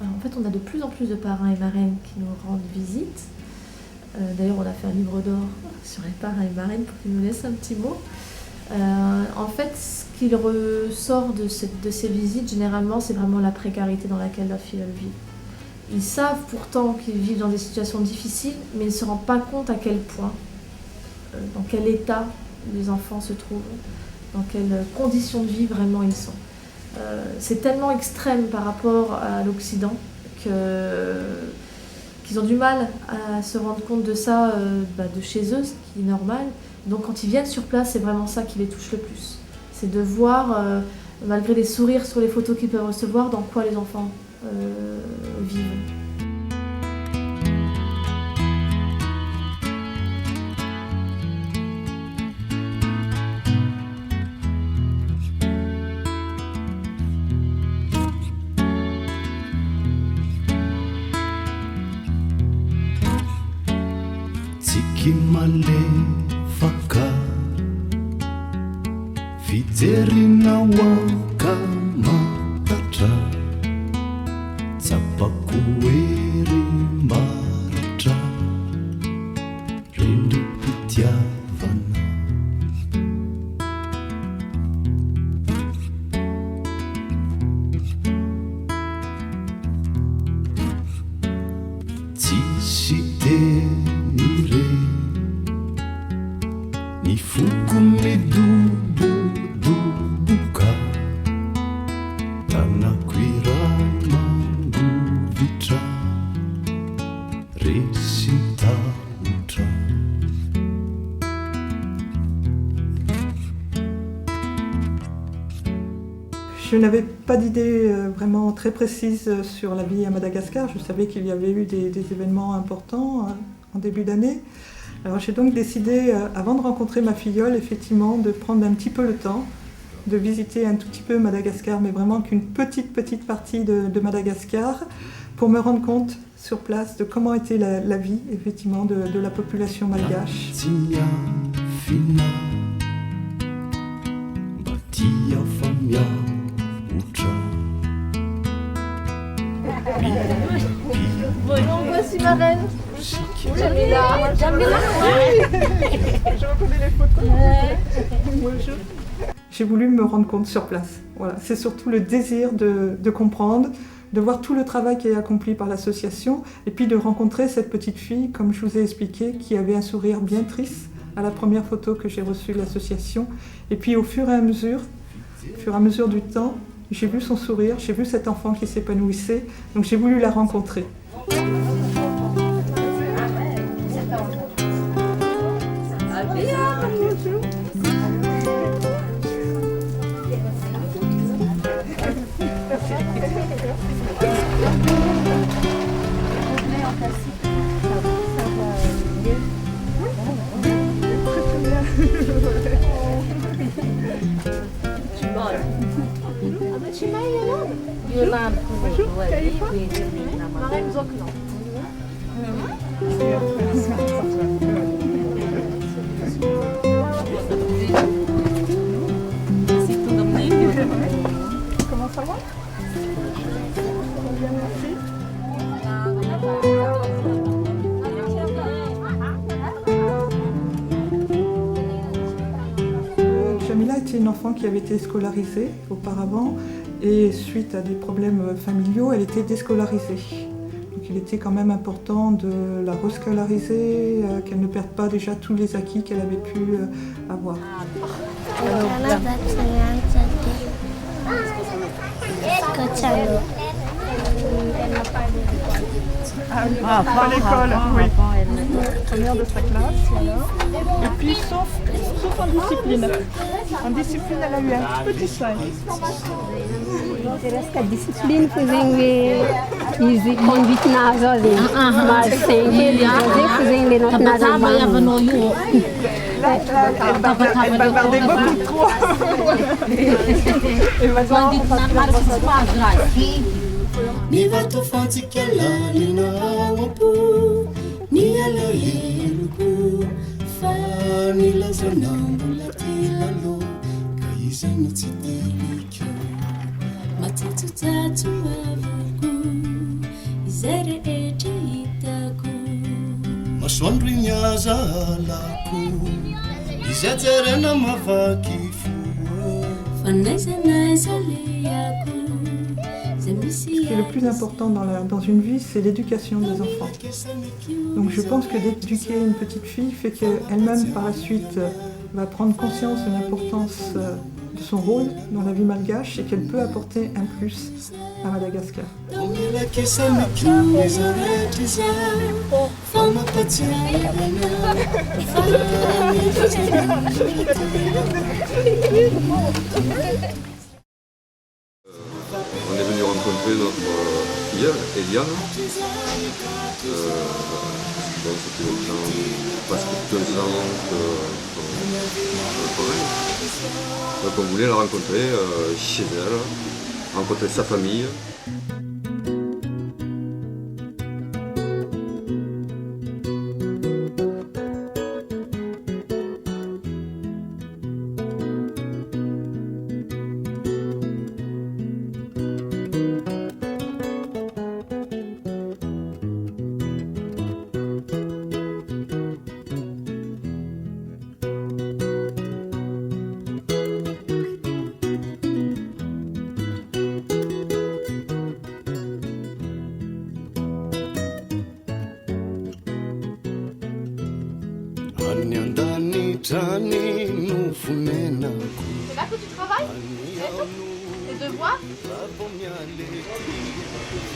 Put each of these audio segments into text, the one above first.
Alors, en fait, on a de plus en plus de parrains et marraines qui nous rendent visite. D'ailleurs, on a fait un livre d'or sur les parrains et marraines pour qu'ils nous laissent un petit mot. En fait, ce qu'il ressort de ces visites, généralement, c'est vraiment la précarité dans laquelle la fille vit. Ils savent pourtant qu'ils vivent dans des situations difficiles, mais ils ne se rendent pas compte à quel point, dans quel état les enfants se trouvent, dans quelles conditions de vie vraiment ils sont. C'est tellement extrême par rapport à l'Occident qu'ils ont du mal à se rendre compte de ça de chez eux, ce qui est normal. Donc quand ils viennent sur place, c'est vraiment ça qui les touche le plus. C'est de voir, malgré les sourires sur les photos qu'ils peuvent recevoir, dans quoi les enfants vivent. Tikimale faka Fiderina waka matatra Tsapakueri maratra Rendu pitiavana Tishidenire Nifukumidubudubuka Tanakwira manguvitra Resita utra Je n'avais pas d'idée vraiment très précise sur la vie à Madagascar. Je savais qu'il y avait eu des événements importants en début d'année. Alors j'ai donc décidé, avant de rencontrer ma filleule, effectivement, de prendre un petit peu le temps, de visiter un tout petit peu Madagascar, mais vraiment qu'une petite partie de Madagascar, pour me rendre compte sur place de comment était la vie, effectivement, de la population malgache. Bonjour, voici ma reine. Jamila. Je reconnais les photos. Bonjour. J'ai voulu me rendre compte sur place. Voilà. C'est surtout le désir de comprendre, de voir tout le travail qui est accompli par l'association et puis de rencontrer cette petite fille, comme je vous ai expliqué, qui avait un sourire bien triste à la première photo que j'ai reçue de l'association. Et puis au fur et à mesure du temps, j'ai vu son sourire, j'ai vu cet enfant qui s'épanouissait, donc j'ai voulu la rencontrer. Comment ça va? Bien, merci. Jamila était une enfant qui avait été scolarisée auparavant et suite à des problèmes familiaux, elle était déscolarisée. Donc il était quand même important de la rescolariser, qu'elle ne perde pas déjà tous les acquis qu'elle avait pu avoir. À l'école, oui. Première de sa classe, voilà. Et puis sauf en discipline. En discipline, elle a eu un petit 5. Interesse que a disciplina fazendo easy convite na sozinho. Mas sem ele fazendo no Elle bavardait beaucoup trop. Et maintenant, on va Ni vatofatikela linawapu Ni alahiluku Fani la zonambula tilalo Kaizani tidelikyo Matatu tatu wavuku zalako izay jerena mavaky fo Ce qui est le plus important dans une vie, c'est l'éducation des enfants. Donc je pense que d'éduquer une petite fille fait qu'elle-même par la suite va prendre conscience de l'importance de son rôle dans la vie malgache et qu'elle peut apporter un plus à Madagascar. On est venu rencontrer notre filleule, Eliane. Bon, c'était le temps presque 2 ans donc on voulait la rencontrer chez elle, rencontrer sa famille. C'est là que tu travailles? Les devoirs?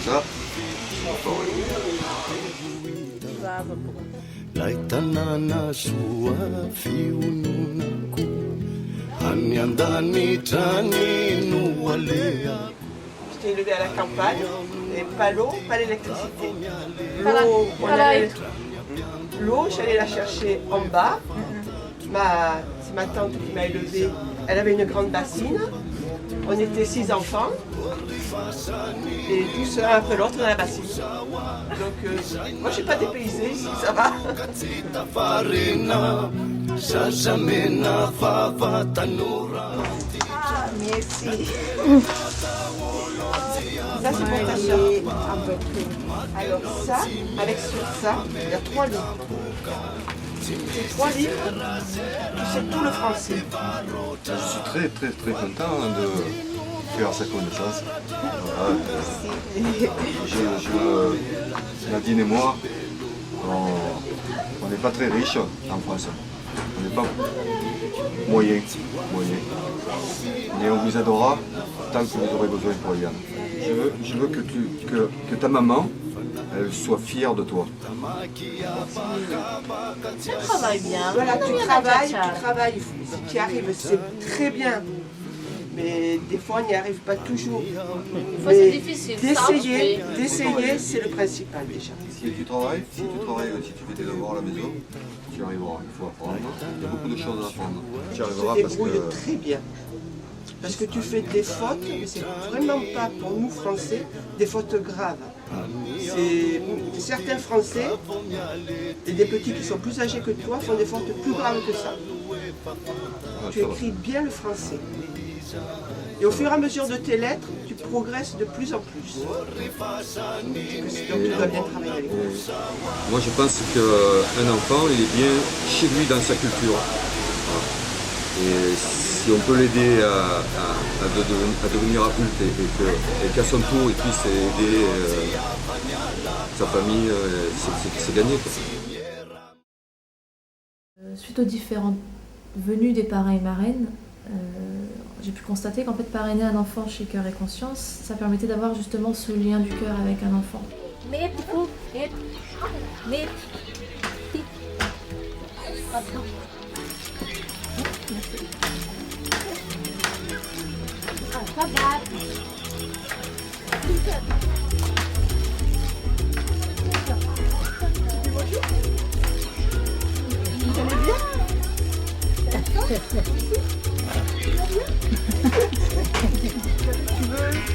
Ça, laitanana soa fiononako any andanitrany no alea. J'étais élevé à la campagne, et pas l'eau, pas l'électricité. L'eau, j'allais la chercher en bas. C'est ma tante qui m'a élevée. Elle avait une grande bassine. On était 6 enfants. Et tous un après l'autre dans la bassine. Donc, moi, je ne suis pas dépaysée ici, ça va. Ah, merci. Ça, c'est pour ta soeur. Alors ça, avec sur ça, il y a 3 livres. Ces 3 livres, tu sais tout le français. je suis très content de faire sa connaissance. Voilà. Nadine et moi, on n'est pas très riches en France. On n'est pas moyen. Mais on vous aidera tant que vous aurez besoin pour Eliane. Je veux que ta maman elle soit fière de toi. Tu travailles bien. Voilà, tu travailles. Si tu y arrives, c'est très bien. Mais des fois, on n'y arrive pas toujours. Des fois, c'est difficile. D'essayer, c'est le principal déjà. Si tu travailles, si tu fais tes devoirs à la maison, tu arriveras. Il faut apprendre. Il y a beaucoup de choses à apprendre. Tu arriveras Tu te parce débrouilles que... très bien. Parce que tu fais des fautes, mais c'est vraiment pas pour nous Français des fautes graves. C'est certains Français et des petits qui sont plus âgés que toi font des fautes plus graves que ça. Tu écris bien le français. Et au fur et à mesure de tes lettres, tu progresses de plus en plus. Donc tu dois bien travailler avec eux. Moi je pense qu'un enfant il est bien chez lui dans sa culture. Voilà. Et si on peut l'aider à devenir adulte et qu'à son tour il puisse aider sa famille, c'est gagné. Suite aux différentes venues des parrains et marraines, j'ai pu constater qu'en fait parrainer un enfant chez Cœur et Conscience, ça permettait d'avoir justement ce lien du cœur avec un enfant.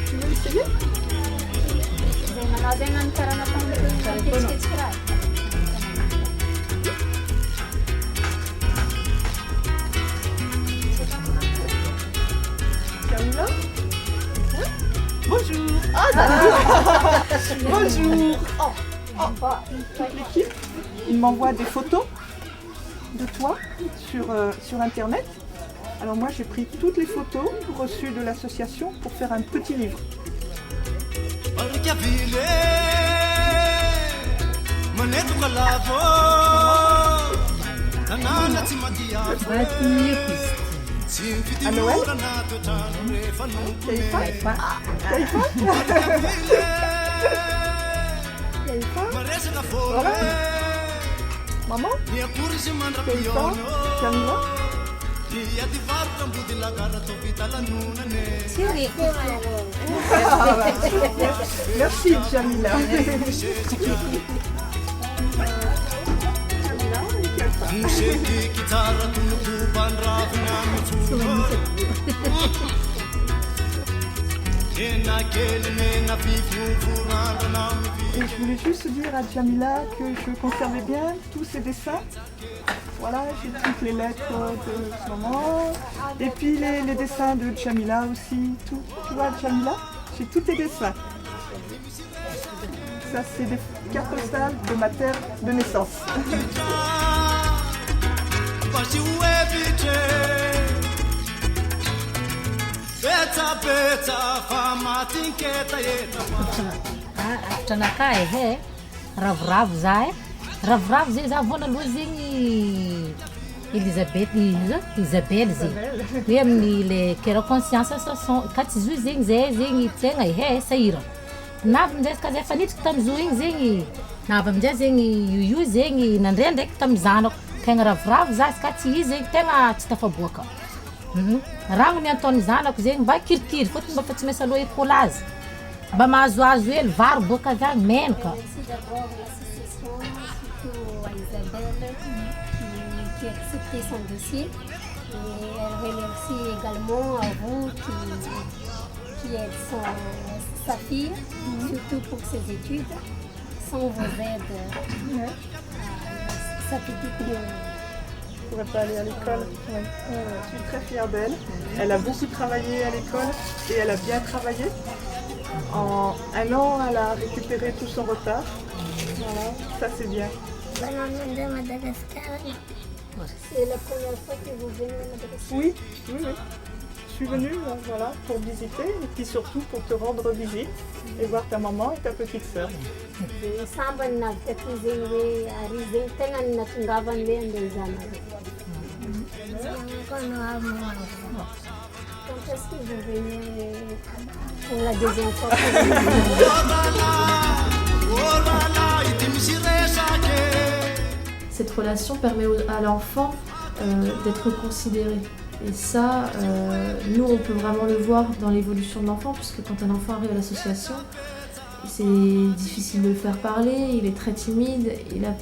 Tu veux essayer? Bonjour. Bonjour. Toute l'équipe, il m'envoie des photos de toi sur Internet. Alors moi j'ai pris toutes les photos reçues de l'association pour faire un petit livre. À Noël? Kaifa? Voilà. Maman? Kaifa? Jamila? Merci Jamila. Et je voulais juste dire à Jamila que je conservais bien tous ses dessins. Voilà, j'ai toutes les lettres de ce moment. Et puis les dessins de Jamila aussi. Tout. Tu vois Jamila? J'ai tous tes dessins. Ça c'est des cartes postales de ma terre de naissance. Tranaka he ravoravo za e ravoravo zay za voanaloha zegny Elisabeth Isabelle zegny hoe amin'ny le cœur conscience association ka tsy izy io zegny zay zegny tegna he sahira navy amin'izay ka zay efa niditra tamin'izao igny zegny navy amin'izay zegny io zegny nandray ndraiky tamin'ny zanako tegna ravoravo za ka tsy izy zegny tegna tsy tafaboaka rano ny ataon'ny zanako zegny mba kirikiry fôtony mba fa tsy maintsy aloha école azy mba mahazoazo hely vary boaka zany menaka. Merci d'abord l'association, surtout à Isabelle qui a accepté son dossier. Et elle remercie également à vous qui êtes sa fille, surtout pour ses études. Sans vos aides, sa petite ne pourrait pas aller à l'école. Ouais. Je suis très fière d'elle. Elle a beaucoup travaillé à l'école et elle a bien travaillé. En un an, elle a récupéré tout son retard. Voilà, ça c'est bien. de Madagascar. C'est la première fois que vous venez à Madagascar? Oui. Je suis venue voilà, pour visiter et puis surtout pour te rendre visite et voir ta maman et ta petite sœur. Sambany navitako zegny hoe ary zegny tegna ny natongavany hoe andeha zanaka. Quand est-ce que vous venez pour la deuxième fois? Cette relation permet à l'enfant d'être considéré. Et ça, nous, on peut vraiment le voir dans l'évolution de l'enfant, puisque quand un enfant arrive à l'association, c'est difficile de le faire parler, il est très timide, il n'a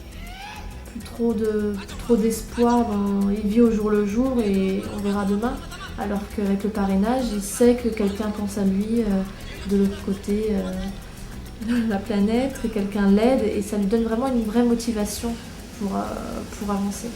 plus trop d'espoir, il vit au jour le jour et on verra demain. Alors qu'avec le parrainage, il sait que quelqu'un pense à lui de l'autre côté de la planète, que quelqu'un l'aide et ça lui donne vraiment une vraie motivation pour avancer.